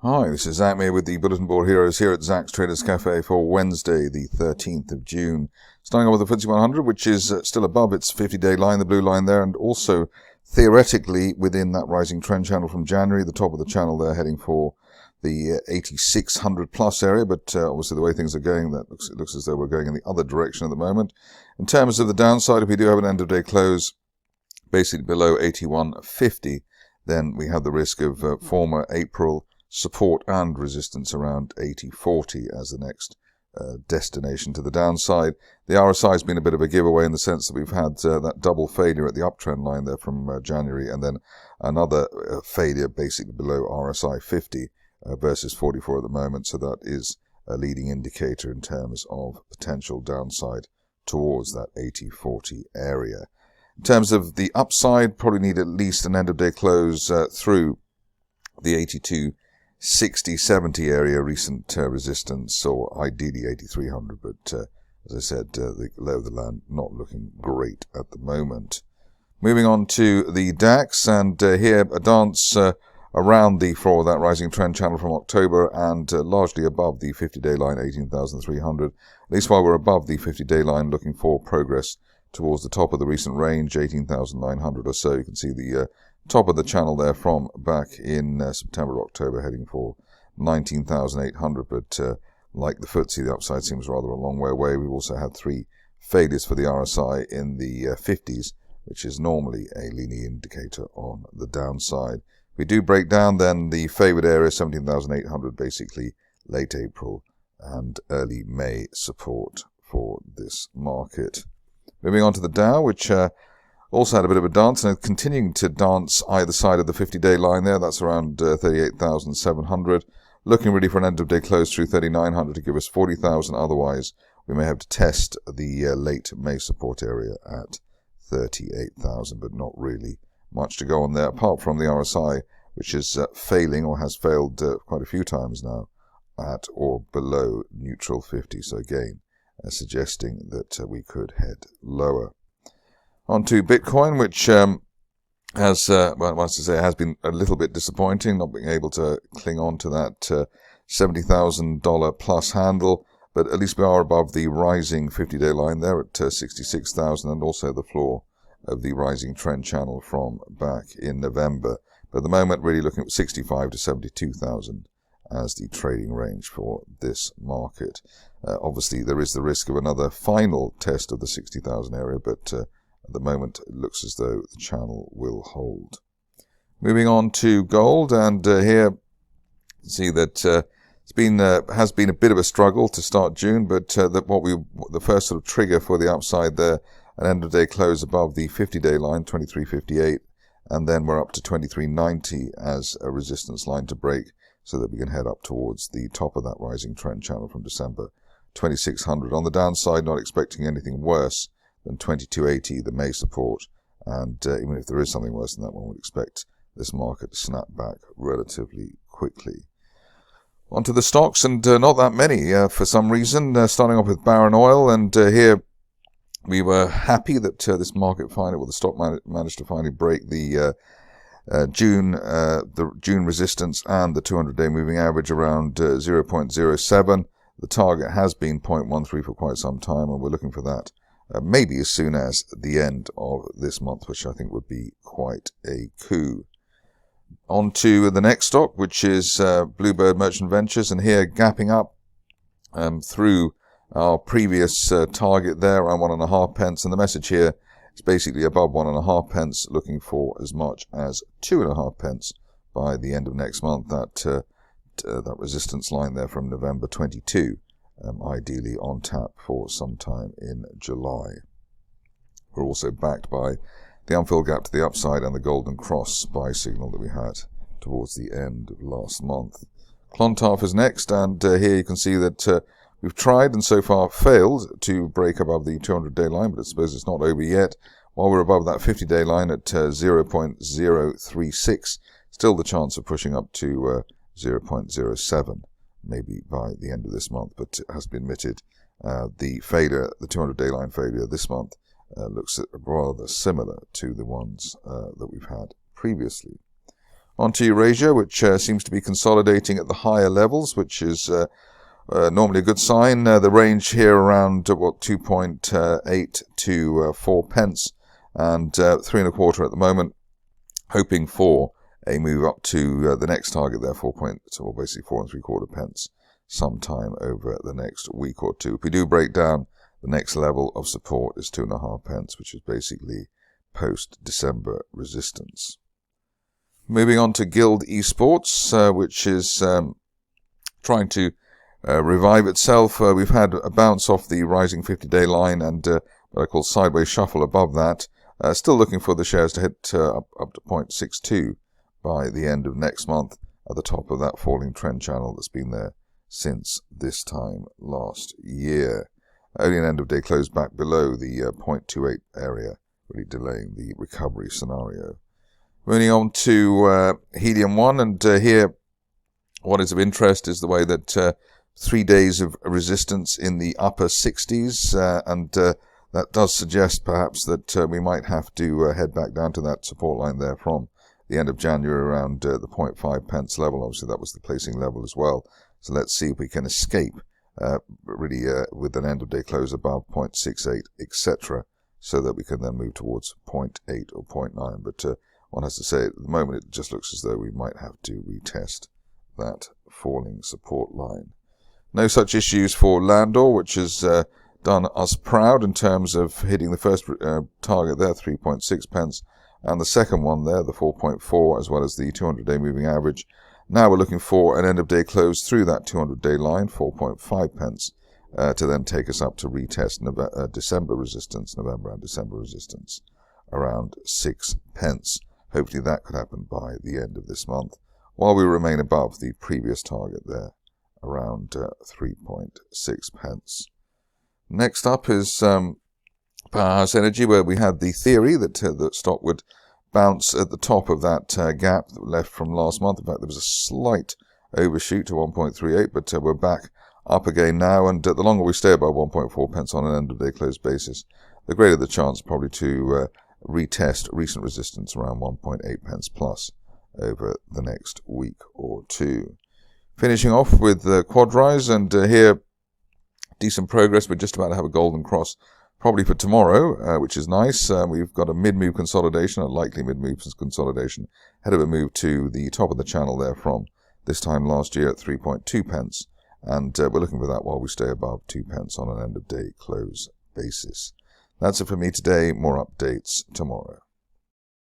Hi, this is Zach here with the Bulletin Board Heroes here at Zach's Traders Cafe for Wednesday, the 13th of June. Starting off with the FTSE 100, which is still above its 50-day line, the blue line there, and also theoretically within that rising trend channel from January, the top of the channel there heading for the 8600 plus area, but obviously the way things are going, it looks as though we're going in the other direction at the moment. In terms of the downside, if we do have an end-of-day close basically below 8150, then we have the risk of former April support and resistance around 8040 as the next destination to the downside. The RSI has been a bit of a giveaway in the sense that we've had that double failure at the uptrend line there from January, and then another failure basically below RSI 50 versus 44 at the moment. So that is a leading indicator in terms of potential downside towards that 8040 area. In terms of the upside, probably need at least an end-of-day close through the 8260-70 area, recent resistance, or ideally 8300, but as I said, the lay of the land not looking great at the moment. Moving on to the DAX, and here a dance around the floor of that rising trend channel from October, and largely above the 50-day line, 18,300. At least while we're above the 50-day line, looking for progress towards the top of the recent range, 18,900 or so. You can see the top of the channel there from back in September, October, heading for 19,800. But like the FTSE, the upside seems rather a long way away. We've also had three failures for the RSI in the 50s, which is normally a leading indicator on the downside. If we do break down, then the favoured area, 17,800, basically late April and early May support for this market. Moving on to the Dow, which also had a bit of a dance and continuing to dance either side of the 50-day line there. That's around 38,700. Looking really for an end-of-day close through 3,900 to give us 40,000. Otherwise, we may have to test the late May support area at 38,000, but not really much to go on there, apart from the RSI, which is failing or has failed quite a few times now at or below neutral 50. So again, suggesting that we could head lower. On to Bitcoin, which has been a little bit disappointing, not being able to cling on to that $70,000 plus handle, but at least we are above the rising 50-day line there at 66,000, and also the floor of the rising trend channel from back in November. But at the moment, really looking at 65 to 72,000 as the trading range for this market. Obviously, there is the risk of another final test of the 60,000 area, but at the moment, it looks as though the channel will hold. Moving on to gold, and here you can see that has been a bit of a struggle to start June, but the first sort of trigger for the upside there, an end-of-day close above the 50-day line, 23.58, and then we're up to 23.90 as a resistance line to break, so that we can head up towards the top of that rising trend channel from December, 2600. On the downside, not expecting anything worse than 2280, the May support, and even if there is something worse than that, one would expect this market to snap back relatively quickly. Onto the stocks, and not that many for some reason. Starting off with Barron Oil, and here we were happy that this market the stock managed to finally break the June resistance and the 200-day moving average around 0.07. The target has been 0.13 for quite some time, and we're looking for that maybe as soon as the end of this month, which I think would be quite a coup. On to the next stock, which is Bluebird Merchant Ventures, and here gapping up through our previous target there around 1.5 pence, and the message here is basically above 1.5 pence, looking for as much as 2.5 pence by the end of next month. That resistance line there from November 22, ideally on tap for sometime in July. We're also backed by the unfilled gap to the upside and the golden cross buy signal that we had towards the end of last month. Clontarf is next, and here you can see that we've tried and so far failed to break above the 200-day line, but I suppose it's not over yet. While we're above that 50-day line at 0.036, still the chance of pushing up to 0.07, maybe by the end of this month, but it has been admitted the 200-day line failure this month looks rather similar to the ones that we've had previously. On to Eurasia, which seems to be consolidating at the higher levels, which is normally a good sign. The range here around 2.8 to 4 pence, and 3.25 at the moment, hoping for a move up to the next target there, basically 4.75 pence, sometime over the next week or two. If we do break down, the next level of support is 2.5 pence, which is basically post-December resistance. Moving on to Guild Esports, which is trying to revive itself. We've had a bounce off the rising 50-day line and what I call sideways shuffle above that. Still looking for the shares to hit up to 0.62 by the end of next month at the top of that falling trend channel that's been there since this time last year. Only an end-of-day close back below the 0.28 area, really delaying the recovery scenario. Moving on to Helium 1, and here what is of interest is the way that 3 days of resistance in the upper 60s, and that does suggest perhaps that we might have to head back down to that support line there from the end of January around the 0.5 pence level. Obviously that was the placing level as well. So let's see if we can escape with an end of day close above 0.68, etc., so that we can then move towards 0.8 or 0.9. But one has to say at the moment it just looks as though we might have to retest that falling support line. No such issues for Landore, which has done us proud in terms of hitting the first target there, 3.6 pence, and the second one there, the 4.4, as well as the 200-day moving average. Now we're looking for an end-of-day close through that 200-day line, 4.5 pence, to then take us up to retest November and December resistance around 6 pence. Hopefully that could happen by the end of this month, while we remain above the previous target there, around 3.6 pence. Next up is Powerhouse Energy, where we had the theory that the stock would bounce at the top of that gap that left from last month. In fact, there was a slight overshoot to 1.38, but we're back up again now, and the longer we stay above 1.4 pence on an end-of-day close basis, the greater the chance probably to retest recent resistance around 1.8 pence plus over the next week or two. Finishing off with Quadrise, and here decent progress. We're just about to have a golden cross probably for tomorrow, which is nice. We've got a mid-move consolidation, a likely mid-move consolidation, ahead of a move to the top of the channel there from this time last year at 3.2 pence, and we're looking for that while we stay above 2 pence on an end-of-day close basis. That's it for me today. More updates tomorrow.